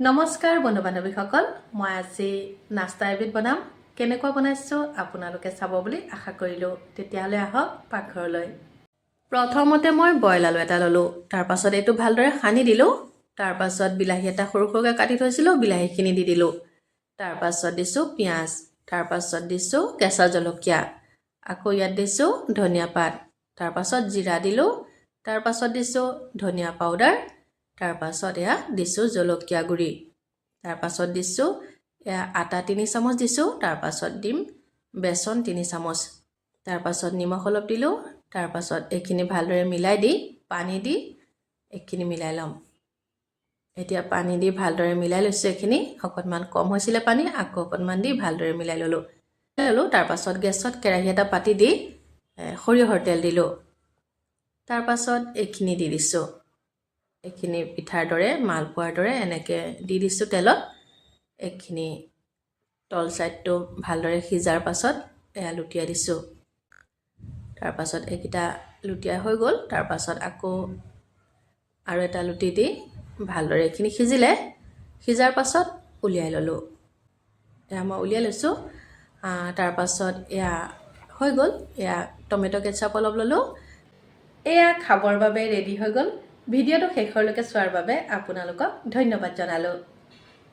নমস্কাৰ বন্ধু বান্ধৱীসকল, মই আজি নাস্তা এবিধ বনাম। কেনেকৈ বনাইছোঁ আপোনালোকে চাব বুলি আশা কৰিলোঁ। তেতিয়াহ'লে আহক পাকঘৰলৈ। প্ৰথমতে মই বইল আলু এটা ল'লোঁ। তাৰপাছত এইটো ভালদৰে সানি দিলোঁ। তাৰপাছত বিলাহী এটা সৰু সৰুকৈ কাটি থৈছিলোঁ, বিলাহীখিনি দি দিলোঁ। তাৰপাছত দিছোঁ পিঁয়াজ, তাৰপাছত দিছোঁ কেঁচা জলকীয়া, আকৌ ইয়াত দিছোঁ ধনিয়া পাত, তাৰপাছত জিৰা দিলোঁ, তাৰপাছত দিছোঁ ধনিয়া পাউডাৰ, তাৰপাছত এয়া দিছোঁ জলকীয়া গুড়ি, তাৰপাছত দিছোঁ এয়া আটা 3 চামুচ দিছোঁ, তাৰপাছত দিম বেচন 3 চামুচ, তাৰপাছত নিমখ অলপ দিলোঁ। তাৰপাছত এইখিনি ভালদৰে মিলাই দি পানী দি এইখিনি মিলাই ল'ম। এতিয়া পানী দি ভালদৰে মিলাই লৈছোঁ। এইখিনি অকণমান কম হৈছিলে পানী, আকৌ অকণমান দি ভালদৰে মিলাই ল'লোঁ। তাৰপাছত গেছত কেৰাহী এটা পাতি দি সৰিয়হৰ তেল দিলোঁ। তাৰপাছত এইখিনি দি দিছোঁ। এইখিনি পিঠাৰ দৰে মালপোৱাৰ দৰে এনেকৈ দি দিছোঁ তেলত। এইখিনি তল চাইডটো ভালদৰে সিজাৰ পাছত এয়া লুটিয়াই দিছোঁ। তাৰপাছত এইকেইটা লুটিয়াই হৈ গ'ল। তাৰপাছত আকৌ আৰু এটা লুটি দি ভালদৰে এইখিনি সিজাৰ পাছত উলিয়াই ল'লোঁ। এয়া মই উলিয়াই লৈছোঁ। তাৰপাছত এয়া হৈ গ'ল। এয়া টমেটো কেচাপ অলপ ল'লোঁ। এয়া খাবৰ বাবে ৰেডি হৈ গ'ল। ভিডিঅ'টো শেষলৈকে চোৱাৰ বাবে আপোনালোকক ধন্যবাদ জনালোঁ।